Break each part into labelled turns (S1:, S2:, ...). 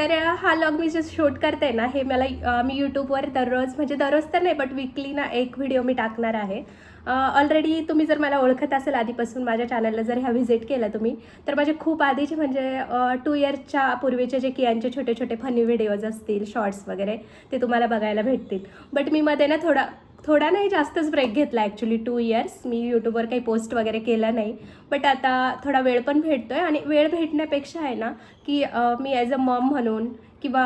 S1: तर हा व्लॉग मी जे शूट करते ना, हे मला मी यूट्यूबवर दररोज, म्हणजे दररोज तर नाही बट वीकली ना एक व्हिडिओ मी टाकणार आहे. ऑलरेडी तुम्ही जर मला ओळखत असेल आधीपासून, माझ्या चॅनलला जर ह्या व्हिजिट केलं तुम्ही, तर माझे खूप आधीचे म्हणजे 2 इयर्सच्या पूर्वीचे जे कियांचे छोटे छोटे फनी व्हिडिओज असतील, शॉर्ट्स वगैरे, ते तुम्हाला बघायला भेटतील. बट मी मध्ये ना थोडा नाही, जास्तच ब्रेक घेतला ॲक्च्युली. 2 इयर्स मी यूट्यूबवर काही पोस्ट वगैरे केलं नाही. बट आता थोडा वेळ पण भेटतो आहे, आणि वेळ भेटण्यापेक्षा आहे ना, की मी ॲज अ मॉम म्हणून किंवा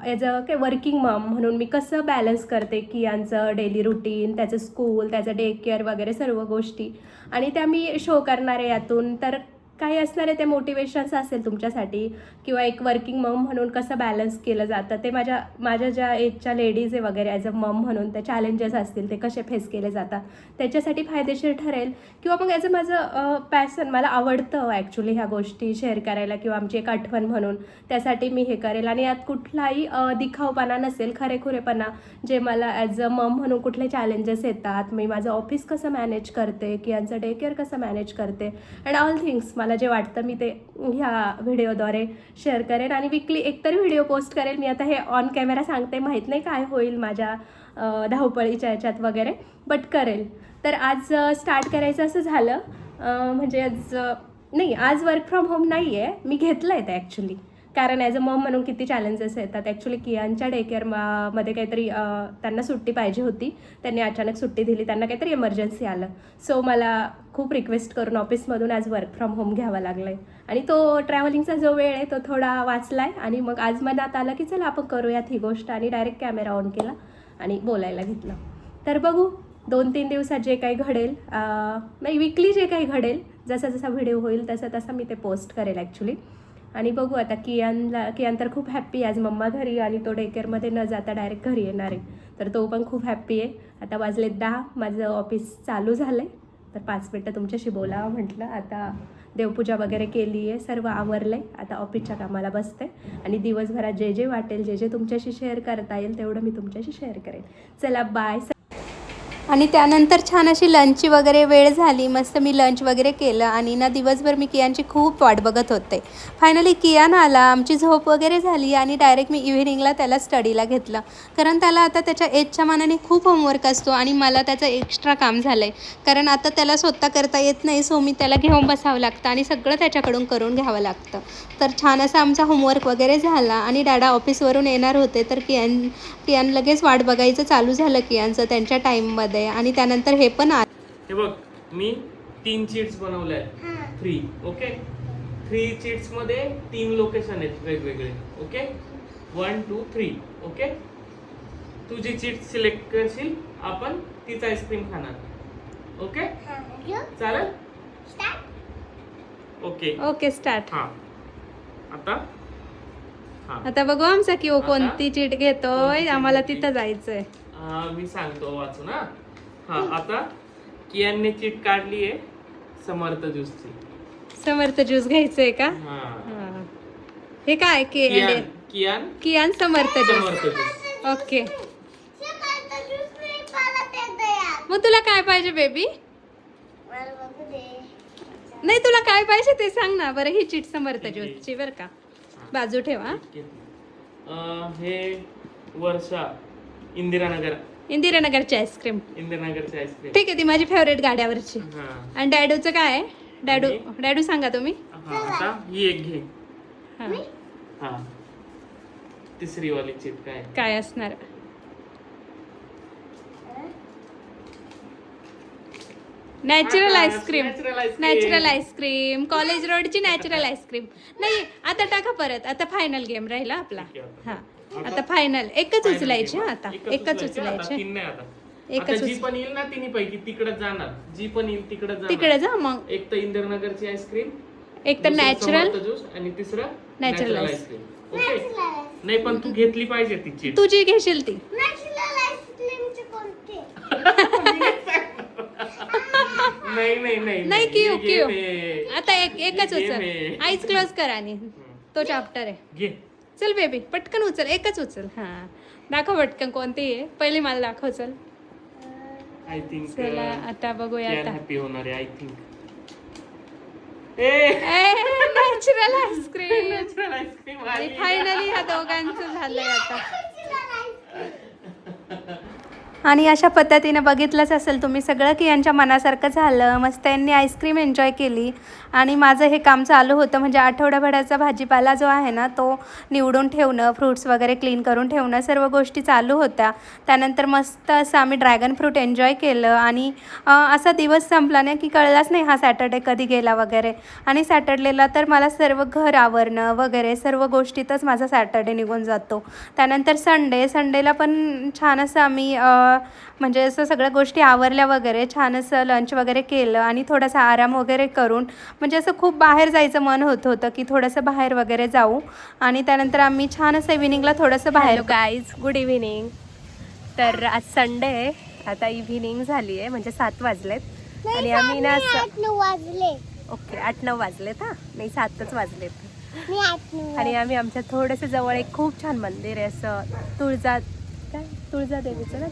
S1: ॲज अ काय वर्किंग मॉम म्हणून मी कसं बॅलन्स करते की यांचं डेली रुटीन, त्याचं स्कूल, त्याचं डे केअर वगैरे सर्व गोष्टी, आणि त्या मी शो करणार आहे यातून. तर काही असणार आहे ते मोटिवेशन्स असेल तुमच्यासाठी, किंवा एक वर्किंग मॉम म्हणून कसं बॅलन्स केलं जातं ते माझ्या ज्या एजच्या लेडीज आहे वगैरे, ॲज अ मॉम म्हणून त्या चॅलेंजेस असतील ते कसे फेस केले जातात त्याच्यासाठी फायदेशीर ठरेल. किंवा मग ॲज अ माझं पॅशन, मला आवडतं ॲक्च्युली ह्या गोष्टी शेअर करायला, किंवा आमची एक आठवण म्हणून त्यासाठी मी हे करेल. आणि यात कुठलाही दिखावपणा नसेल, खरेखुरेपणा, जे मला ॲज अ मॉम म्हणून कुठले चॅलेंजेस येतात, मी माझं ऑफिस कसं मॅनेज करते, की यांचं डे केअर कसं मॅनेज करते, अँड ऑल थिंग्स मला जे वाटतं मी ते ह्या व्हिडिओद्वारे शेअर करेन. आणि वीकली एकतरी व्हिडिओ पोस्ट करेल. मी आता हे ऑन कॅमेरा सांगते, माहीत नाही काय होईल माझ्या धावपळीच्या ह्याच्यात वगैरे, बट करेल. तर आज स्टार्ट करायचं असं झालं, म्हणजे आज वर्क फ्रॉम होम नाही आहे, मी घेतलं आहे ते ॲक्च्युली. कारण ॲज अ मॉम म्हणून किती चॅलेंजेस येतात ॲक्च्युली. कियांच्या डे केअर मध्ये काहीतरी त्यांना सुट्टी पाहिजे होती, त्यांनी अचानक सुट्टी दिली, त्यांना काहीतरी इमर्जन्सी आलं. सो मला खूप रिक्वेस्ट करून ऑफिसमधून आज वर्क फ्रॉम होम घ्यावा लागला आहे, आणि तो ट्रॅव्हलिंगचा जो वेळ आहे तो थोडा वाचला आहे. आणि मग आज मनात आलं की चला आपण करूयात ही गोष्ट, आणि डायरेक्ट कॅमेरा ऑन केला आणि बोलायला घेतलं. तर बघू 2-3 दिवसात जे काही घडेल, नाही वीकली जे काही घडेल, जसा जसा व्हिडिओ होईल तसा तसा मी ते पोस्ट करेल ॲक्च्युली. आणि बघू आता. कियान तर खूप हॅप्पी आज मम्मा घरी, आणि तो डे केअरमध्ये न जाता डायरेक्ट घरी येणार आहे, तर तो पण खूप हॅप्पी आहे. आता वाजले 10, माझं ऑफिस चालू झालं आहे, तर 5 मिनटं तुमच्याशी बोलावं म्हटलं. आता देवपूजा वगैरे केली आहे, सर्व आवरलं आहे, आता ऑफिसच्या कामाला बसते. आणि दिवसभरात जे जे वाटेल, जे जे तुमच्याशी शेअर करता येईल तेवढं मी तुमच्याशी शेअर करेन. चला बाय.
S2: आणि त्यानंतर छान अशी लंचची वगैरे वेळ झाली. मस्त मी लंच वगैरे केलं, आणि ना दिवसभर मी कियांची खूप वाट बघत होते. फायनली कियान आला, आमची झोप वगैरे झाली, आणि डायरेक्ट मी इव्हिनिंगला त्याला स्टडीला घेतलं. कारण त्याला आता त्याच्या एजच्या मानाने खूप होमवर्क असतो, आणि मला त्याचं एक्स्ट्रा काम झालं आहे. कारण आता त्याला स्वतः करता येत नाही, सो मी त्याला घेऊन बसावं लागतं, आणि सगळं त्याच्याकडून करून घ्यावं लागतं. तर छान असा आमचा होमवर्क वगैरे झाला, आणि डॅडा ऑफिसवरून येणार होते, तर कियान लगेच वाट बघायचं चालू झालं कियांचं त्यांच्या टाईममध्ये. आणि त्यानंतर हे पण
S3: हे बघ, मी 3 चीट्स बनवले आहेत, 3. ओके, 3 चीट्स मध्ये 3 लोकेशन आहेत वेगवेगळे. ओके, 1, 2, 3. ओके, तू जी चीट सिलेक्ट करशील आपण तीच आईस्क्रीम खाणार. ओके, चालेल? Okay
S2: okay start.
S3: हा,
S2: आता बघू आमचा किओ कोणती चीट घेतोय, आम्हाला
S3: घेतली?
S2: तिथं जायचंय.
S3: मी सांगतो वाचून. आता कियांनी चीट काढली आहे समर्थ ज्यूसची.
S2: समर्थ ज्यूस घ्यायचंय का?
S3: हा,
S2: हे काय कियान समर्थ ज्यूस.
S3: ज्यूस.
S2: ओके, मग तुला काय पाहिजे बेबी? नाही, तुला काय पाहिजे ते सांग ना बरं. ही चीट समर्थ ज्यूसची बरं का, बाजू ठेवा.
S3: हे वर्षा
S2: इंदिरानगरची आईस्क्रीम.
S3: इंदिरानगरची आईस्क्रीम.
S2: ठीक आहे, ती माझी फेवरेट गाड्यावरची. आणि डॅडूचं काय आहे? डॅडू सांगा तुम्ही.
S3: आता ही एक घे.
S2: हा,
S3: हा, तिसरी वाली चीट
S2: काय असणार? Natural ice cream. Natural ice cream, college रोडची नॅचरल आईस्क्रीम. नाही, आता टाका परत. आता फायनल गेम राहिला आपला. हा, आता फायनल एकच उचलायची. आता एकच उचलायची. एकच
S3: जी पण येईल ना तिन्ही पैकी तिकडे जाणार. जी पण येईल
S2: तिकडे जा मग.
S3: एक तर इंदिरानगरची आईस्क्रीम,
S2: एक तर नॅचरल
S3: ज्यूस, आणि तिसरं
S2: नॅचरल
S3: आईस्क्रीम. ओके, नाही पण तू घेतली पाहिजे ती चीट.
S2: तू जी घेशील ती. नाही क्यू आता एकच उचल. आईज क्लोज कर, आणि तो चॅप्टर आहे.
S3: घे.
S2: चल बेबी, पटकन उचल, एकच उचल. हा, दाखव पटकन कोणती आहे. पहिले मला दाखव. चल,
S3: आय थिंक
S2: चला आता बघूया. आता
S3: हॅपी होणार आहे I think.
S2: Natural ice cream.
S3: Natural ice cream
S2: आणि फायनली ह्या दोघांचं झालंय आता. आणि अशा पद्धतीनं बघितलंच असेल तुम्ही सगळं की यांच्या मनासारखं झालं. मस्त यांनी आईस्क्रीम एन्जॉय केली आणि माझं हे काम चालू होतं. म्हणजे आठवड्याभराचा भाजीपाला जो आहे ना तो निवडून ठेवणं, फ्रूट्स वगैरे क्लीन करून ठेवणं, सर्व गोष्टी चालू होत्या. त्यानंतर मस्त असं आम्ही ड्रॅगन फ्रूट एन्जॉय केलं आणि असा दिवस संपला नाही की कळलाच नाही हा सॅटर्डे कधी गेला वगैरे. आणि सॅटर्डेला तर मला सर्व घर आवरणं वगैरे सर्व गोष्टीतच माझा सॅटर्डे निघून जातो. त्यानंतर संडेला पण छान असं आम्ही म्हणजे असं सगळ्या गोष्टी आवरल्या वगैरे छान असं लंच वगैरे केलं आणि थोडासा आराम वगैरे करून म्हणजे असं खूप बाहेर जायचं मन होतं की थोडंसं बाहेर वगैरे जाऊ. आणि त्यानंतर आम्ही छान असं इव्हिनिंगला थोडंसं बाहेर.
S1: Guys good evening. तर आज संडे आहे, आता इव्हिनिंग झाली आहे म्हणजे 7 वाजलेत आणि आम्ही ना असं
S4: वाजले.
S1: ओके 8-9 वाजलेत. हां नाही 7च वाजलेत.
S4: मी 8
S1: आणि आम्ही आमच्या थोडंसं जवळ एक खूप छान मंदिर आहे असं तुळजादेवीचं ना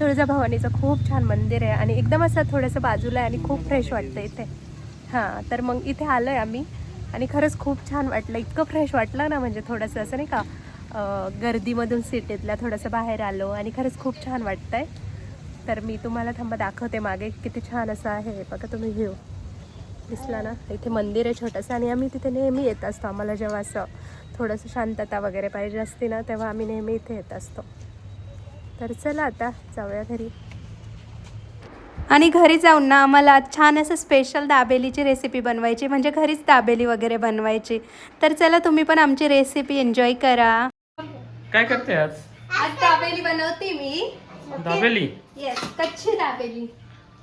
S1: तुळजाभवानीचं खूप छान मंदिर आहे आणि एकदम असं थोडंसं बाजूला आहे आणि खूप फ्रेश वाटतं इथे. हां तर मग इथे आलो आहे आम्ही आणि खरंच खूप छान वाटलं. इतकं फ्रेश वाटलं ना म्हणजे थोडंसं असं नाही का गर्दीमधून सिटीतल्या थोडंसं बाहेर आलो आणि खरंच खूप छान वाटतं आहे. तर मी तुम्हाला थांबा दाखवते मागे किती छान असं आहे बघा तुम्ही. व्ह्यू दिसला ना, इथे मंदिर आहे छोटंसं आणि आम्ही तिथे नेहमी येत असतो. आम्हाला जेव्हा असं थोडंसं शांतता वगैरे पाहिजे असते ना तेव्हा आम्ही नेहमी इथे येत असतो. तर चला आता जाऊया घरी.
S2: आणि घरी जाऊन ना आम्हाला छान असं स्पेशल दाबेलीची रेसिपी बनवायची म्हणजे घरीच दाबेली वगैरे बनवायची. तर चला तुम्ही पण आमची रेसिपी एन्जॉय करा.
S3: काय करते आज?
S2: आज दाबेली बनवते मी.
S3: दाबेली?
S2: येस, कच्ची दाबेली.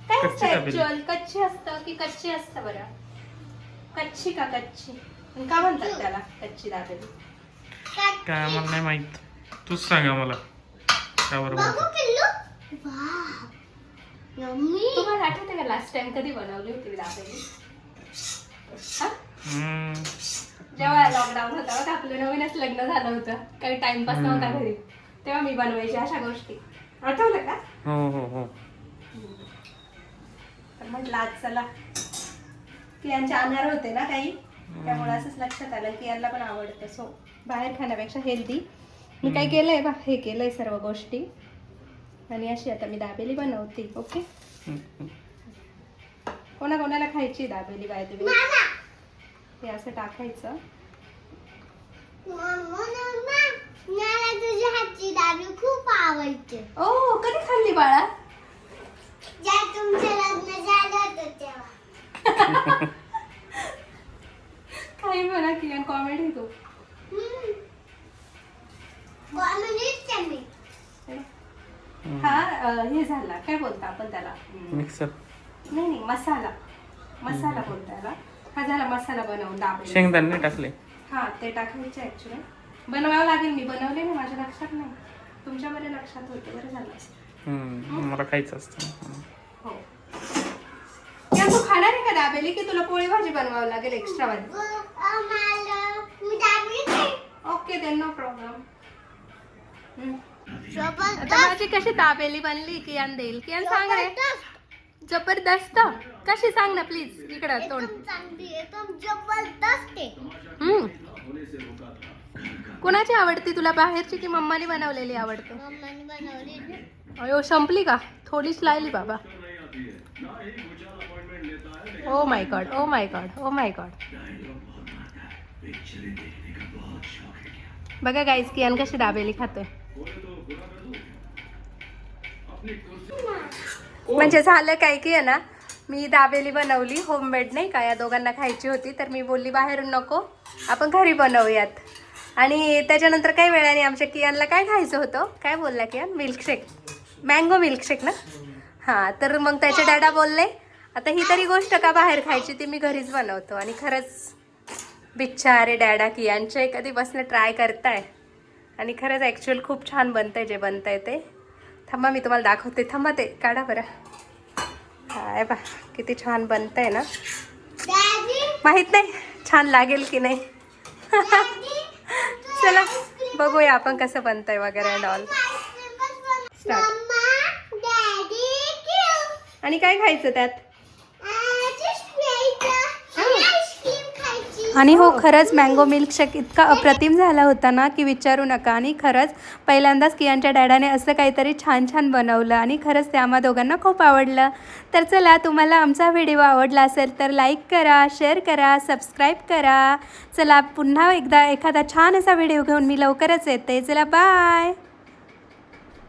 S2: काय
S3: कच्ची
S2: असतं
S3: दाबेली?
S2: ऍक्च्युअल कच्ची असतं की कच्ची असतं बरं? कच्ची का कच्ची का म्हणतात त्याला कच्ची दाबेली?
S3: काय मला नाही माहित, तूच सांगा मला काय बरोबर.
S2: तुम्हाला आठवतं का लास्ट टाइम कधी बनवली होती दाबेली? जेव्हा लॉकडाऊन होता बघा, आपलं नवीनच लग्न झालं होतं, काही टाइमपास नव्हता घरी, तेव्हा मी बनवायची अशा गोष्टी. आठवलं का?
S3: हो.
S2: तर म्हटलं आज चला की यांचे आणार होते ना काही, त्यामुळे असंच लक्षात आलं की यांना पण आवडतं. सो बाहेर खाण्यापेक्षा हेल्दी मी काय केलंय बा, हे केलंय सर्व गोष्टी आणि अशी आता मी दाबेली बनवते. ओके, कोणाकोणाला खायची दाबेली बाय तुम्ही? हे असं टाकायचं.
S4: मला तुझ्या हातची दाबेली खूप आवडते.
S2: ओ कधी खाल्ली बाळा?
S4: ज्या तुमचं लग्न झालं होतं तेव्हा.
S2: काही म्हणा की कॉमेडी आहे तू. हा हे झाला काय बोलता आपण त्याला?
S3: मिक्सर
S2: नाही मसाला बोलता याला. हा झाला मसाला बनवून दाबेली.
S3: शेंगदाणे टाकले.
S2: हा ते टाकायचे ऍक्च्युअली. बनवावं लागेल, मी बनवले ना, माझ्या लक्षात नाही, तुमच्या बरं लक्षात होते. बरं झालं.
S3: मला खायचं असतं.
S2: हो. या तू खाणार आहे का दाबेली की तुला पोळी भाजी बनवावं लागेल एक्स्ट्रा मध्ये? Okay then no problem. आता माझी कशी दाबेली बनली की यान देईल की यान सांग रे. जबरदस्त. कशी सांग ना प्लीज. इकडं तोंड.
S4: जबरदस्त आहे.
S2: कुणाची आवडती तुला, बाहेरची की मम्माने बनवलेली आवडते?
S4: मम्माने बनवली.
S2: अयो संपली का? थोडीच लागली बाबा. Oh my God, oh my God, oh my God. बघा गाईस कियान कशी दाबेली खातोय. म्हणजे झालं काय की आहे ना, मी दाबेली बनवली होममेड नाही का, या दोघांना खायची होती तर मी बोलली बाहेरून नको, आपण घरी बनवूयात. आणि त्याच्यानंतर काही वेळाने आमच्या कियानला काय खायचं होतं, काय बोलला कियान? मिल्कशेक, मँगो मिल्कशेक ना. हां तर मग त्याचे डॅडा बोलले आता ही तरी गोष्ट का बाहेर खायची, ती मी घरीच बनवतो. आणि खरंच बिचारे डॅडा कियानचे कधीपासून ट्राय करताय आणि खरंच ॲक्च्युअल खूप छान बनतंय जे बनतंय ते. थांबा मी तुम्हाला दाखवते, थांबा ते काढा बरं. हाय बा किती छान बनतंय ना, माहित नाही छान लागेल की नाही. चला बघूया आपण कसं बनतंय वगैरे अँड ऑल. आणि काय खायचं त्यात? आणि हो खरंच मँगो मिल्कशेक इतका अप्रतिम झाला होता ना की विचारू नका. आणि खरंच पहिल्यांदाच कियांच्या डॅडाने असं काहीतरी छान छान बनवलं आणि खरंच ते आम्हा दोघांना खूप आवडलं. तर चला, तुम्हाला आमचा व्हिडिओ आवडला असेल तर लाईक करा, शेअर करा, सबस्क्राईब करा. चला पुन्हा एकदा एखादा छान असा व्हिडिओ घेऊन मी लवकरच येते. चला बाय.